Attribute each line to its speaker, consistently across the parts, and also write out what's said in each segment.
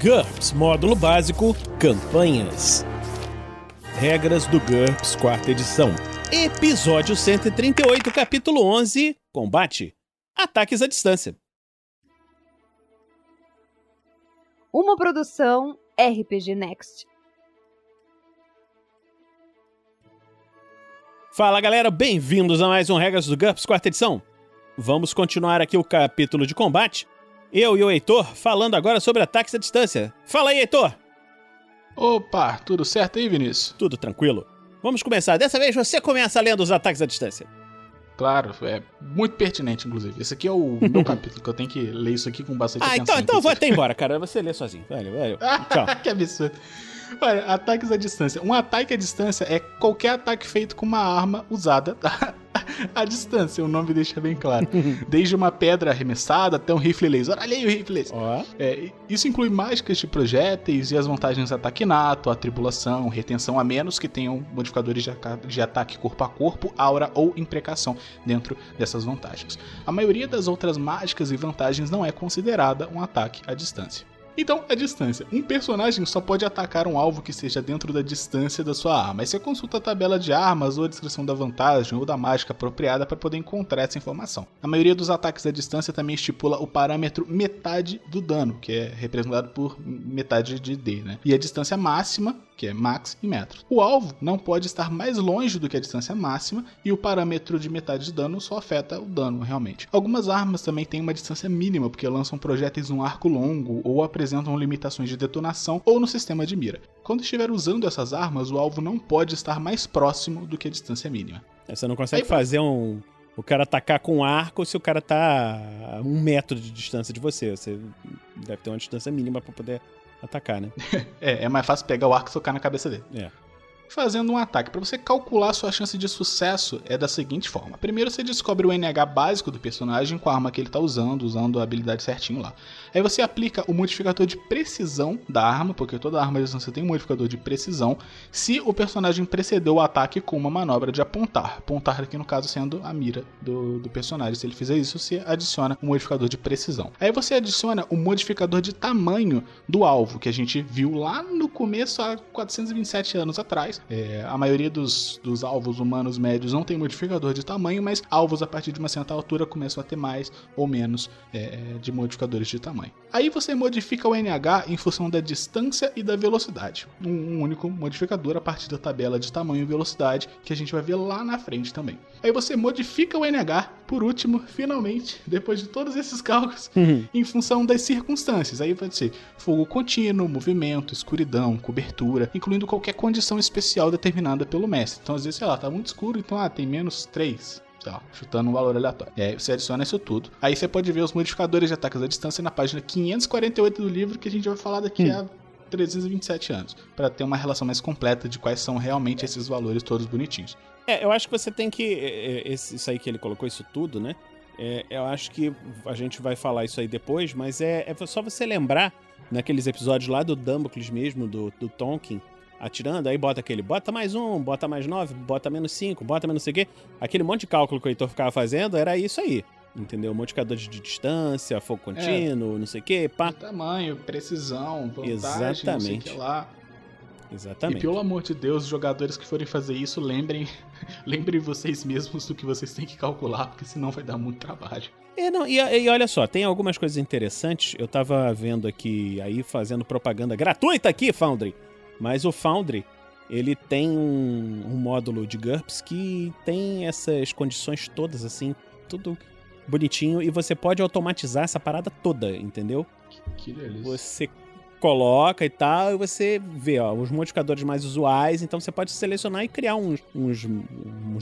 Speaker 1: GURPS Módulo Básico Campanhas. Regras do GURPS 4ª edição. Episódio 138, capítulo 11, Combate. Ataques à distância.
Speaker 2: Uma produção RPG Next.
Speaker 1: Fala galera, bem-vindos a mais um Regras do GURPS 4ª edição. Vamos continuar aqui o capítulo de combate. Eu e o Heitor falando agora sobre ataques à distância. Fala aí, Heitor!
Speaker 3: Opa, tudo certo aí, Vinícius?
Speaker 1: Tudo tranquilo. Vamos começar. Dessa vez você começa lendo os ataques à distância.
Speaker 3: Claro, é muito pertinente, inclusive. Esse aqui é o meu capítulo, que eu tenho que ler isso aqui com bastante atenção.
Speaker 1: Então eu vou até embora, cara. Você lê sozinho. Valeu. Tchau.
Speaker 3: Que absurdo. Olha, ataques à distância. Um ataque à distância é qualquer ataque feito com uma arma usada à distância, o nome deixa bem claro. Desde uma pedra arremessada até um rifle laser. Olha aí o rifle laser. Isso inclui mágicas de projéteis e as vantagens de ataque inato, atribulação, retenção, a menos que tenham modificadores de ataque corpo a corpo, aura ou imprecação dentro dessas vantagens. A maioria das outras mágicas e vantagens não é considerada um ataque à distância. Então, a distância. Um personagem só pode atacar um alvo que esteja dentro da distância da sua arma. Aí você consulta a tabela de armas ou a descrição da vantagem ou da mágica apropriada para poder encontrar essa informação. A maioria dos ataques à distância também estipula o parâmetro metade do dano, que é representado por metade de D, né? E a distância máxima, que é max em metros. O alvo não pode estar mais longe do que a distância máxima e o parâmetro de metade de dano só afeta o dano, realmente. Algumas armas também têm uma distância mínima, porque lançam projéteis num arco longo ou apresentam limitações de detonação ou no sistema de mira. Quando estiver usando essas armas, o alvo não pode estar mais próximo do que a distância mínima.
Speaker 1: Você não consegue fazer o cara atacar com arco se o cara tá a 1 metro de distância de você. Você deve ter uma distância mínima para poder atacar, né?
Speaker 3: É mais fácil pegar o arco e socar na cabeça dele. Fazendo um ataque. Para você calcular sua chance de sucesso é da seguinte forma. Primeiro você descobre o NH básico do personagem com a arma que ele está usando a habilidade certinho lá. Aí você aplica o modificador de precisão da arma, porque toda arma você tem um modificador de precisão, se o personagem precedeu o ataque com uma manobra de apontar. Apontar aqui no caso sendo a mira do personagem. Se ele fizer isso, você adiciona um modificador de precisão. Aí você adiciona o modificador de tamanho do alvo, que a gente viu lá no começo, há 427 anos atrás. A maioria dos alvos humanos médios não tem modificador de tamanho, mas alvos a partir de uma certa altura começam a ter mais ou menos de modificadores de tamanho. Aí você modifica o NH em função da distância e da velocidade. Um único modificador a partir da tabela de tamanho e velocidade, que a gente vai ver lá na frente também. Aí você modifica o NH, por último, finalmente, depois de todos esses cálculos, em função das circunstâncias. Aí vai ser fogo contínuo, movimento, escuridão, cobertura, incluindo qualquer condição especial determinada pelo mestre. Então, às vezes, sei lá, tá muito escuro, então tem menos 3. Sei lá, chutando um valor aleatório. E aí você adiciona isso tudo. Aí você pode ver os modificadores de ataques à distância na página 548 do livro, que a gente vai falar daqui a 327 anos, para ter uma relação mais completa de quais são realmente esses valores todos bonitinhos.
Speaker 1: Eu acho que você tem que... Isso aí que ele colocou, isso tudo, né? Eu acho que a gente vai falar isso aí depois, mas é só você lembrar, naqueles episódios lá do Damocles mesmo, do Tonkin, atirando, aí bota mais 1, bota mais 9, bota menos 5, bota menos não sei o quê. Aquele monte de cálculo que o Heitor ficava fazendo era isso aí, entendeu? Modificadores de distância, fogo contínuo, não sei o quê, pá.
Speaker 3: Tamanho, precisão, vantagem,
Speaker 1: exatamente.
Speaker 3: Não sei o que lá.
Speaker 1: Exatamente.
Speaker 3: E pelo amor de Deus, jogadores que forem fazer isso, lembrem vocês mesmos do que vocês têm que calcular, porque senão vai dar muito trabalho.
Speaker 1: E olha só, tem algumas coisas interessantes. Eu tava vendo aqui, aí fazendo propaganda gratuita aqui, Foundry. Mas o Foundry, ele tem um módulo de GURPS que tem essas condições todas, assim, tudo bonitinho. E você pode automatizar essa parada toda, entendeu?
Speaker 3: Que delícia.
Speaker 1: Você coloca e tal, e você vê, os modificadores mais usuais. Então você pode selecionar e criar uns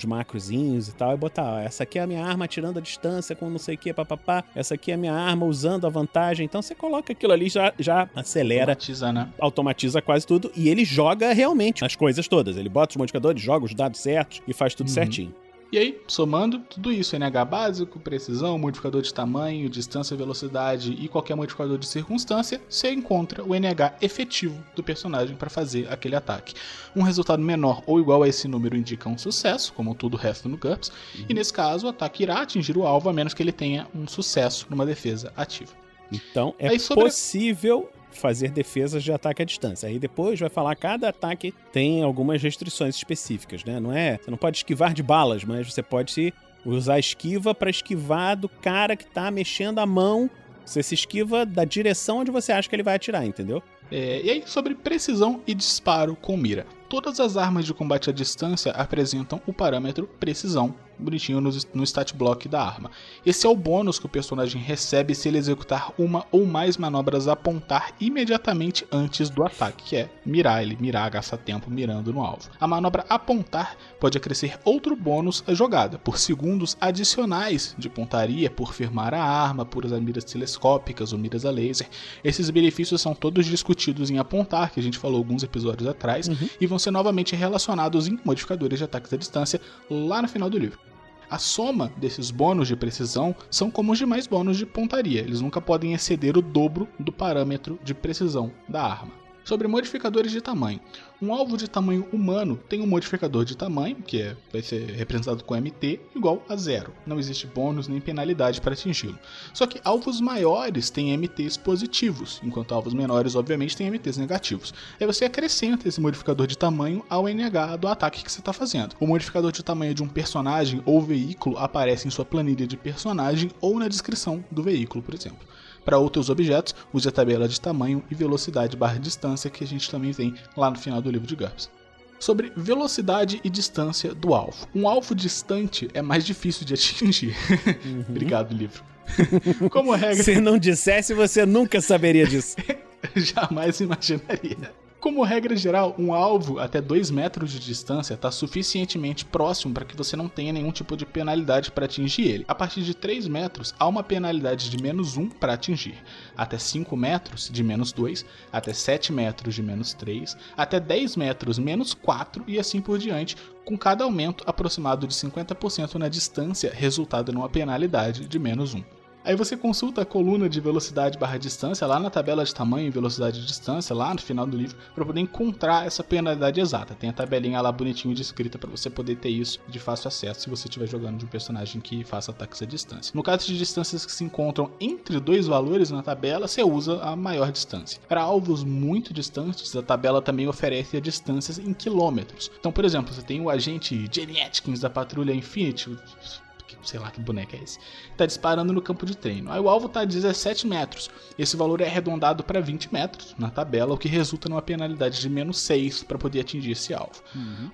Speaker 1: macrozinhos e tal, e botar, essa aqui é a minha arma atirando a distância com não sei o que, papapá. Essa aqui é a minha arma usando a vantagem. Então você coloca aquilo ali, já acelera.
Speaker 3: Automatiza, né?
Speaker 1: Automatiza quase tudo. E ele joga realmente as coisas todas. Ele bota os modificadores, joga os dados certos e faz tudo certinho.
Speaker 3: E aí, somando tudo isso, NH básico, precisão, modificador de tamanho, distância, velocidade e qualquer modificador de circunstância, você encontra o NH efetivo do personagem para fazer aquele ataque. Um resultado menor ou igual a esse número indica um sucesso, como todo o resto no GURPS, e nesse caso o ataque irá atingir o alvo a menos que ele tenha um sucesso numa defesa ativa.
Speaker 1: Então é possível fazer defesas de ataque à distância. Aí depois vai falar que cada ataque tem algumas restrições específicas, né? Você não pode esquivar de balas, mas você pode usar a esquiva para esquivar do cara que tá mexendo a mão. Você se esquiva da direção onde você acha que ele vai atirar, entendeu?
Speaker 3: E aí, sobre precisão e disparo com mira. Todas as armas de combate à distância apresentam o parâmetro precisão, bonitinho no stat block da arma. Esse é o bônus que o personagem recebe se ele executar uma ou mais manobras a apontar imediatamente antes do ataque, que é mirar, gastar tempo mirando no alvo. A manobra apontar pode acrescer outro bônus à jogada, por segundos adicionais de pontaria, por firmar a arma, por usar miras telescópicas ou miras a laser. Esses benefícios são todos discutidos em apontar, que a gente falou alguns episódios atrás, e vão ser novamente relacionados em modificadores de ataques à distância lá no final do livro. A soma desses bônus de precisão são como os demais bônus de pontaria, eles nunca podem exceder o dobro do parâmetro de precisão da arma. Sobre modificadores de tamanho. Um alvo de tamanho humano tem um modificador de tamanho, que vai ser representado com MT, igual a 0. Não existe bônus nem penalidade para atingi-lo. Só que alvos maiores têm MTs positivos, enquanto alvos menores, obviamente, têm MTs negativos. Aí você acrescenta esse modificador de tamanho ao NH do ataque que você está fazendo. O modificador de tamanho de um personagem ou veículo aparece em sua planilha de personagem ou na descrição do veículo, por exemplo. Para outros objetos, use a tabela de tamanho e velocidade / distância que a gente também tem lá no final do livro de GURPS. Sobre velocidade e distância do alvo. Um alvo distante é mais difícil de atingir. Obrigado, livro. Como regra...
Speaker 1: Se não dissesse, você nunca saberia disso.
Speaker 3: Jamais imaginaria. Como regra geral, um alvo até 2 metros de distância está suficientemente próximo para que você não tenha nenhum tipo de penalidade para atingir ele. A partir de 3 metros, há uma penalidade de -1 para atingir. Até 5 metros, de -2. Até 7 metros, de -3. Até 10 metros, -4 e assim por diante, com cada aumento aproximado de 50% na distância, resultado numa penalidade de -1. Aí você consulta a coluna de velocidade / distância lá na tabela de tamanho e velocidade de distância, lá no final do livro, para poder encontrar essa penalidade exata. Tem a tabelinha lá bonitinho descrita para você poder ter isso de fácil acesso se você estiver jogando de um personagem que faça ataques à distância. No caso de distâncias que se encontram entre 2 valores na tabela, você usa a maior distância. Para alvos muito distantes, a tabela também oferece a distâncias em quilômetros. Então, por exemplo, você tem o agente Jenny Atkins da Patrulha Infinity, sei lá que boneco é esse, tá disparando no campo de treino. Aí o alvo tá a 17 metros. Esse valor é arredondado para 20 metros na tabela, o que resulta numa penalidade de -6 para poder atingir esse alvo.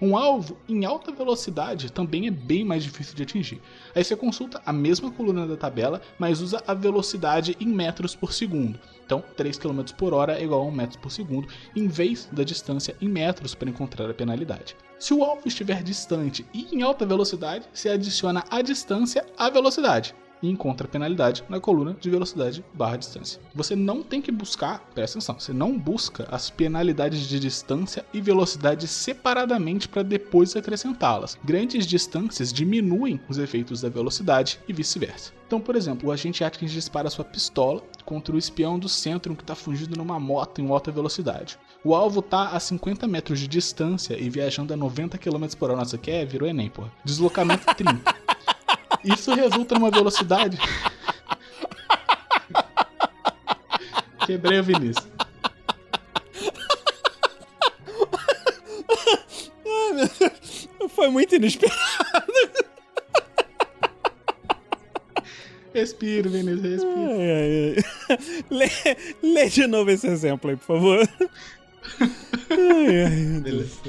Speaker 3: Um alvo em alta velocidade também é bem mais difícil de atingir. Aí você consulta a mesma coluna da tabela, mas usa a velocidade em metros por segundo. Então, 3 km por hora é igual a 1 metro por segundo, em vez da distância em metros para encontrar a penalidade. Se o alvo estiver distante e em alta velocidade, se adiciona a distância à velocidade e encontra a penalidade na coluna de velocidade / distância. Você não tem que buscar, presta atenção, você não busca as penalidades de distância e velocidade separadamente para depois acrescentá-las. Grandes distâncias diminuem os efeitos da velocidade e vice-versa. Então, por exemplo, o agente Atkins dispara sua pistola contra o espião do centro que está fugindo numa moto em alta velocidade. O alvo está a 50 metros de distância e viajando a 90 km por hora. Nossa, virou Enem, porra. Deslocamento 30. Isso resulta numa velocidade... Quebrei o Vinícius.
Speaker 1: Ai, meu Deus. Foi muito inesperado.
Speaker 3: Respira, Vinícius, respira.
Speaker 1: Lê de novo esse exemplo aí, por favor.
Speaker 3: Beleza.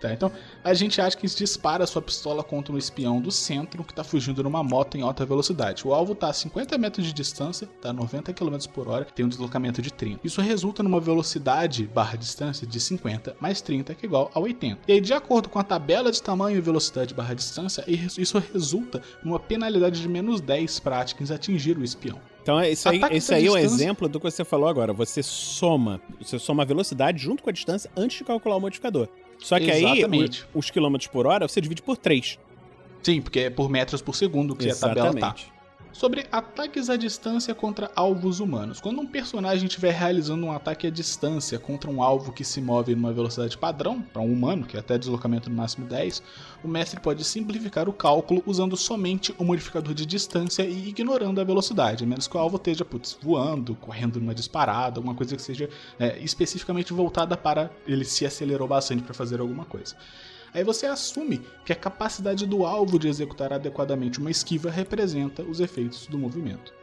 Speaker 3: Tá, então, a gente acha que dispara sua pistola contra um espião do centro que tá fugindo numa moto em alta velocidade. O alvo tá a 50 metros de distância, tá a 90 km por hora, tem um deslocamento de 30. Isso resulta numa velocidade / distância de 50 mais 30, que é igual a 80. E aí, de acordo com a tabela de tamanho e velocidade / distância, isso resulta numa penalidade de -10 para Atkins atingir o espião.
Speaker 1: Então, esse aí é um exemplo do que você falou agora. Você soma a velocidade junto com a distância antes de calcular o modificador. Só que
Speaker 3: exatamente.
Speaker 1: Aí, os quilômetros por hora, você divide por 3.
Speaker 3: Sim, porque é por metros por segundo que exatamente. A tabela tá. Sobre ataques à distância contra alvos humanos. Quando um personagem estiver realizando um ataque à distância contra um alvo que se move numa velocidade padrão, para um humano, que é até deslocamento no máximo 10, o mestre pode simplificar o cálculo usando somente o modificador de distância e ignorando a velocidade, a menos que o alvo esteja voando, correndo numa disparada, alguma coisa que seja especificamente voltada para ele se acelerou bastante para fazer alguma coisa. Aí você assume que a capacidade do alvo de executar adequadamente uma esquiva representa os efeitos do movimento.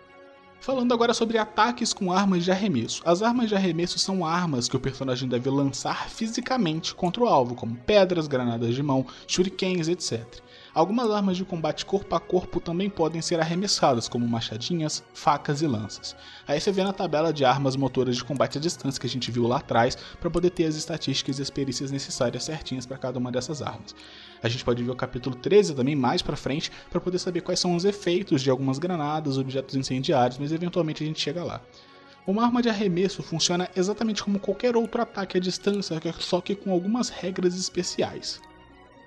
Speaker 3: Falando agora sobre ataques com armas de arremesso. As armas de arremesso são armas que o personagem deve lançar fisicamente contra o alvo, como pedras, granadas de mão, shurikens, etc. Algumas armas de combate corpo a corpo também podem ser arremessadas, como machadinhas, facas e lanças. Aí você vê na tabela de armas motoras de combate à distância que a gente viu lá atrás, para poder ter as estatísticas e as perícias necessárias certinhas para cada uma dessas armas. A gente pode ver o capítulo 13 também mais para frente, para poder saber quais são os efeitos de algumas granadas, objetos incendiários, mas eventualmente a gente chega lá. Uma arma de arremesso funciona exatamente como qualquer outro ataque à distância, só que com algumas regras especiais.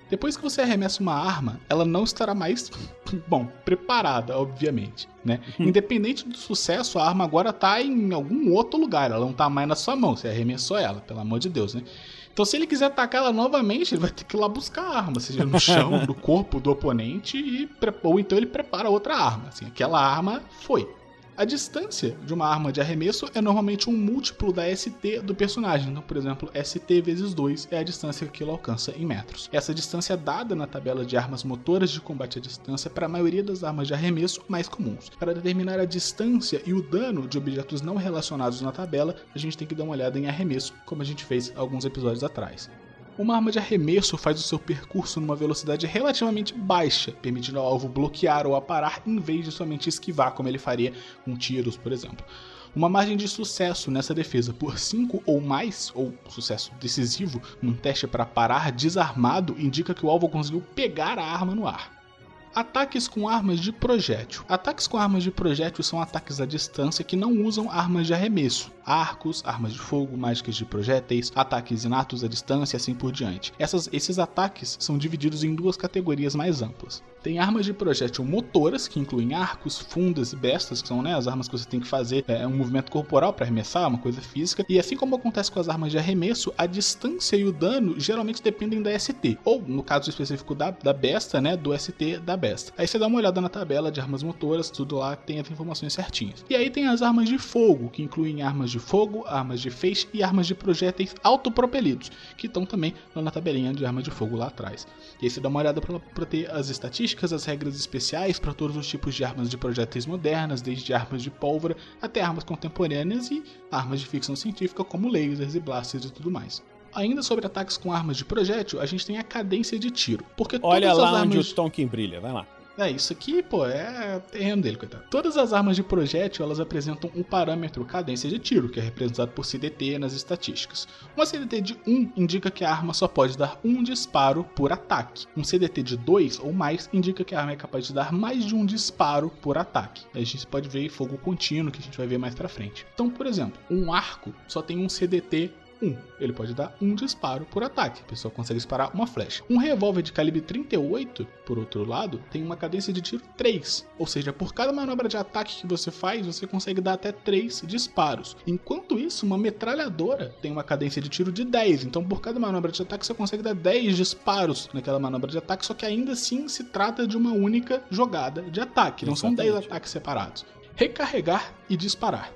Speaker 3: Depois que você arremessa uma arma, ela não estará mais, preparada, obviamente, né? Independente do sucesso, a arma agora está em algum outro lugar, ela não está mais na sua mão, você arremessou ela, pelo amor de Deus, né? Então se ele quiser atacar ela novamente, ele vai ter que ir lá buscar a arma, seja no chão, no corpo do oponente, ou então ele prepara outra arma, assim, aquela arma foi. A distância de uma arma de arremesso é normalmente um múltiplo da ST do personagem. Então, por exemplo, ST vezes 2 é a distância que ele alcança em metros. Essa distância é dada na tabela de armas motoras de combate à distância para a maioria das armas de arremesso mais comuns. Para determinar a distância e o dano de objetos não relacionados na tabela, a gente tem que dar uma olhada em arremesso, como a gente fez alguns episódios atrás. Uma arma de arremesso faz o seu percurso numa velocidade relativamente baixa, permitindo ao alvo bloquear ou aparar em vez de somente esquivar, como ele faria com tiros, por exemplo. Uma margem de sucesso nessa defesa por 5 ou mais, ou sucesso decisivo, num teste para parar desarmado, indica que o alvo conseguiu pegar a arma no ar. Ataques com armas de projétil. Ataques com armas de projétil são ataques à distância que não usam armas de arremesso. Arcos, armas de fogo, mágicas de projéteis, ataques inatos à distância e assim por diante. Esses ataques são divididos em duas categorias mais amplas. Tem armas de projétil motoras, que incluem arcos, fundas e bestas, que são as armas que você tem que fazer um movimento corporal para arremessar, uma coisa física. E assim como acontece com as armas de arremesso, a distância e o dano geralmente dependem da ST. Ou, no caso específico da besta, do ST da besta. Aí você dá uma olhada na tabela de armas motoras, tudo lá tem as informações certinhas. E aí tem as armas de fogo, que incluem armas de fogo, armas de feixe e armas de projéteis autopropelidos, que estão também lá na tabelinha de armas de fogo lá atrás. E aí você dá uma olhada para ter as estatísticas, as regras especiais para todos os tipos de armas de projéteis modernas, desde armas de pólvora até armas contemporâneas e armas de ficção científica como lasers e blasters e tudo mais. Ainda sobre ataques com armas de projétil, a gente tem a cadência de tiro. Porque
Speaker 1: olha
Speaker 3: todas
Speaker 1: lá
Speaker 3: as armas...
Speaker 1: onde o Tonkin brilha, vai lá.
Speaker 3: Isso aqui, é terreno dele, coitado. Todas as armas de projétil, elas apresentam um parâmetro cadência de tiro, que é representado por CDT nas estatísticas. Uma CDT de 1 indica que a arma só pode dar um disparo por ataque. Um CDT de 2 ou mais indica que a arma é capaz de dar mais de um disparo por ataque. A gente pode ver fogo contínuo, que a gente vai ver mais pra frente. Então, por exemplo, um arco só tem um CDT 1. Ele pode dar um disparo por ataque. A pessoa consegue disparar uma flecha. Um revólver de calibre 38, por outro lado, tem uma cadência de tiro 3. Ou seja, por cada manobra de ataque que você faz, você consegue dar até 3 disparos. Enquanto isso, uma metralhadora tem uma cadência de tiro de 10. Então, por cada manobra de ataque, você consegue dar 10 disparos naquela manobra de ataque, só que ainda assim se trata de uma única jogada de ataque. Não são 10 ataques separados. Recarregar e disparar.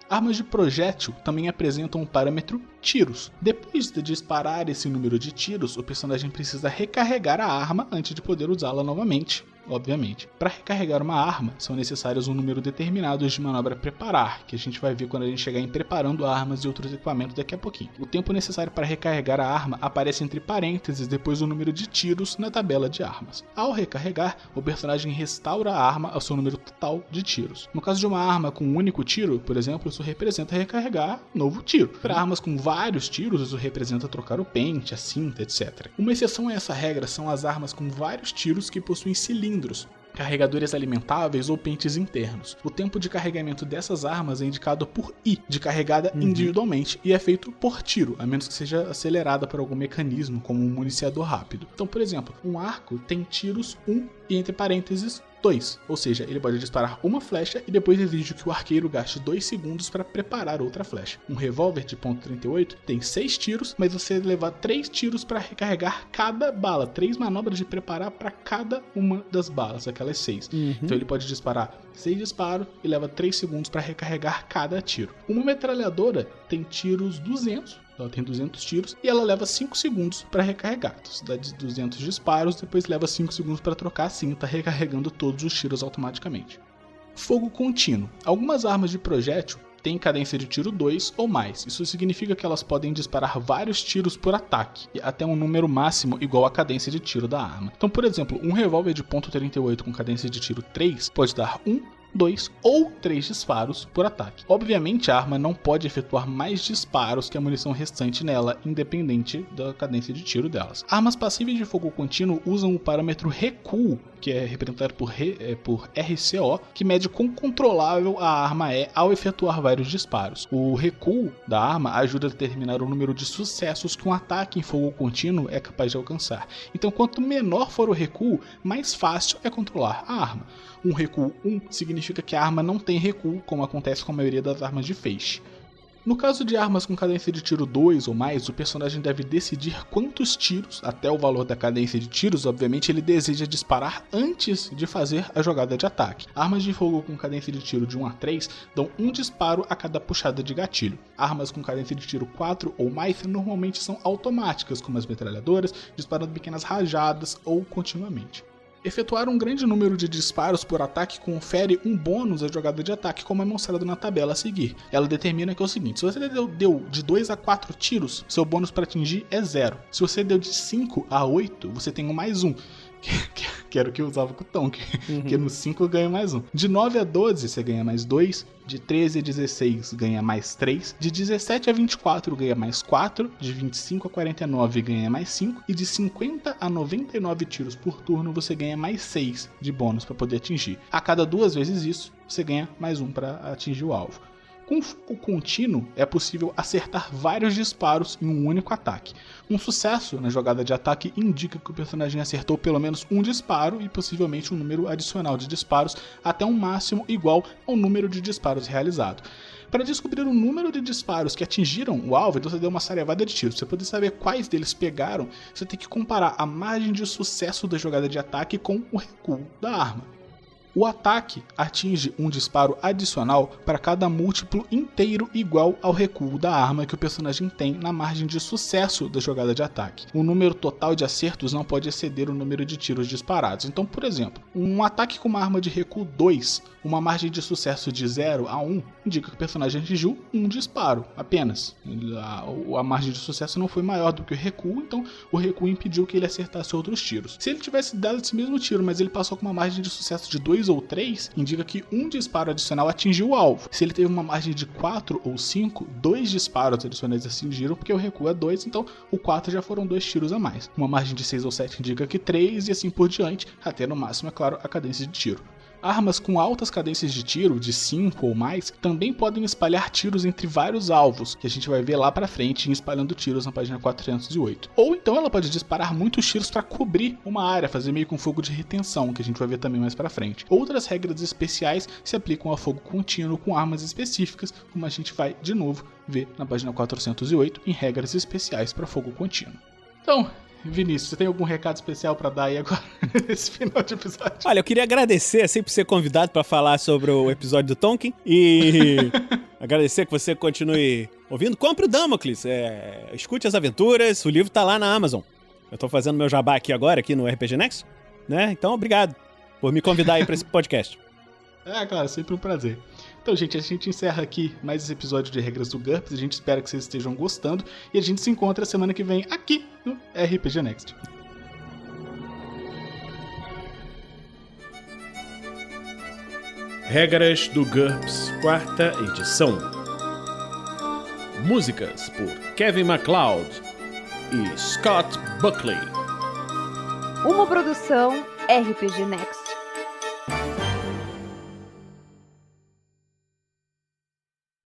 Speaker 3: Armas de projétil também apresentam o parâmetro tiros. Depois de disparar esse número de tiros, o personagem precisa recarregar a arma antes de poder usá-la novamente, obviamente. Para recarregar uma arma, são necessários um número determinado de manobra preparar, que a gente vai ver quando a gente chegar em preparando armas e outros equipamentos daqui a pouquinho. O tempo necessário para recarregar a arma aparece entre parênteses depois do número de tiros na tabela de armas. Ao recarregar, o personagem restaura a arma ao seu número total de tiros. No caso de uma arma com um único tiro, por exemplo, isso representa recarregar novo tiro. Para armas com vários tiros, isso representa trocar o pente, a cinta, etc. Uma exceção a essa regra são as armas com vários tiros que possuem cilindros, carregadores alimentáveis ou pentes internos. O tempo de carregamento dessas armas é indicado por I, de carregada individualmente, e é feito por tiro, a menos que seja acelerada por algum mecanismo, como um municiador rápido. Então, por exemplo, um arco tem tiros 1 e entre parênteses 2. 2, ou seja, ele pode disparar uma flecha e depois exige que o arqueiro gaste 2 segundos para preparar outra flecha. Um revólver de .38 tem 6 tiros, mas você leva 3 tiros para recarregar cada bala, 3 manobras de preparar para cada uma das balas, aquelas 6. Então ele pode disparar 6 disparos e leva 3 segundos para recarregar cada tiro. Uma metralhadora tem tiros 200, ela tem 200 tiros e ela leva 5 segundos para recarregar. Então você dá 200 disparos, depois leva 5 segundos para trocar a cinta, recarregando todos os tiros automaticamente. Fogo contínuo. Algumas armas de projétil têm cadência de tiro 2 ou mais. Isso significa que elas podem disparar vários tiros por ataque, até um número máximo igual à cadência de tiro da arma. Então, por exemplo, um revólver de .38 com cadência de tiro 3 pode dar 2 ou 3 disparos por ataque. Obviamente, a arma não pode efetuar mais disparos que a munição restante nela, independente da cadência de tiro delas. Armas passíveis de fogo contínuo usam o parâmetro recuo, que é representado por RCO, que mede quão controlável a arma é ao efetuar vários disparos. O recuo da arma ajuda a determinar o número de sucessos que um ataque em fogo contínuo é capaz de alcançar. Então, quanto menor for o recuo, mais fácil é controlar a arma. Um recuo 1 significa que a arma não tem recuo, como acontece com a maioria das armas de feixe. No caso de armas com cadência de tiro 2 ou mais, o personagem deve decidir quantos tiros, até o valor da cadência de tiros, obviamente, ele deseja disparar antes de fazer a jogada de ataque. Armas de fogo com cadência de tiro de 1 a 3 dão um disparo a cada puxada de gatilho. Armas com cadência de tiro 4 ou mais normalmente são automáticas, como as metralhadoras, disparando pequenas rajadas ou continuamente. Efetuar um grande número de disparos por ataque confere um bônus à jogada de ataque, como é mostrado na tabela a seguir. Ela determina que é o seguinte: se você deu de 2 a 4 tiros, seu bônus para atingir é 0. Se você deu de 5 a 8, você tem um mais 1. Que era o que eu usava com o Tonk, que no 5 ganha mais 1. De 9 a 12 você ganha mais 2, de 13 a 16 ganha mais 3, de 17 a 24 ganha mais 4, de 25 a 49 ganha mais 5 e de 50 a 99 tiros por turno você ganha mais 6 de bônus para poder atingir. A cada 2 vezes isso, você ganha mais 1 para atingir o alvo. Com fogo contínuo, é possível acertar vários disparos em um único ataque. Um sucesso na jogada de ataque indica que o personagem acertou pelo menos um disparo e possivelmente um número adicional de disparos até um máximo igual ao número de disparos realizado. Para descobrir o número de disparos que atingiram o alvo, você deu uma sarevada de tiros. Para poder saber quais deles pegaram, você tem que comparar a margem de sucesso da jogada de ataque com o recuo da arma. O ataque atinge um disparo adicional para cada múltiplo inteiro igual ao recuo da arma que o personagem tem na margem de sucesso da jogada de ataque. O número total de acertos não pode exceder o número de tiros disparados. Então, por exemplo, um ataque com uma arma de recuo 2, uma margem de sucesso de 0 a 1, indica que o personagem atingiu um disparo apenas. A margem de sucesso não foi maior do que o recuo, então o recuo impediu que ele acertasse outros tiros. Se ele tivesse dado esse mesmo tiro, mas ele passou com uma margem de sucesso de 2 ou 3, indica que um disparo adicional atingiu o alvo. Se ele teve uma margem de 4 ou 5, 2 disparos adicionais atingiram, porque o recuo é 2, então o 4 já foram 2 tiros a mais. Uma margem de 6 ou 7 indica que 3 e assim por diante, até no máximo, é claro, a cadência de tiro. Armas com altas cadências de tiro, de 5 ou mais, também podem espalhar tiros entre vários alvos, que a gente vai ver lá pra frente, espalhando tiros na página 408. Ou então ela pode disparar muitos tiros para cobrir uma área, fazer meio que um fogo de retenção, que a gente vai ver também mais pra frente. Outras regras especiais se aplicam a fogo contínuo com armas específicas, como a gente vai, de novo, ver na página 408, em regras especiais para fogo contínuo. Então, Vinícius, você tem algum recado especial pra dar aí agora, nesse final de episódio?
Speaker 1: Olha, eu queria agradecer, assim, por ser convidado pra falar sobre o episódio do Tonkin e agradecer que você continue ouvindo. Compre o Damocles, escute as aventuras, o livro tá lá na Amazon. Eu tô fazendo meu jabá aqui agora, aqui no RPG Next, né? Então, obrigado por me convidar aí pra esse podcast.
Speaker 3: Claro, sempre um prazer. Então, gente, a gente encerra aqui mais esse episódio de Regras do GURPS. A gente espera que vocês estejam gostando. E a gente se encontra semana que vem aqui no RPG Next.
Speaker 1: Regras do GURPS, 4ª edição. Músicas por Kevin MacLeod e Scott Buckley.
Speaker 2: Uma produção RPG Next.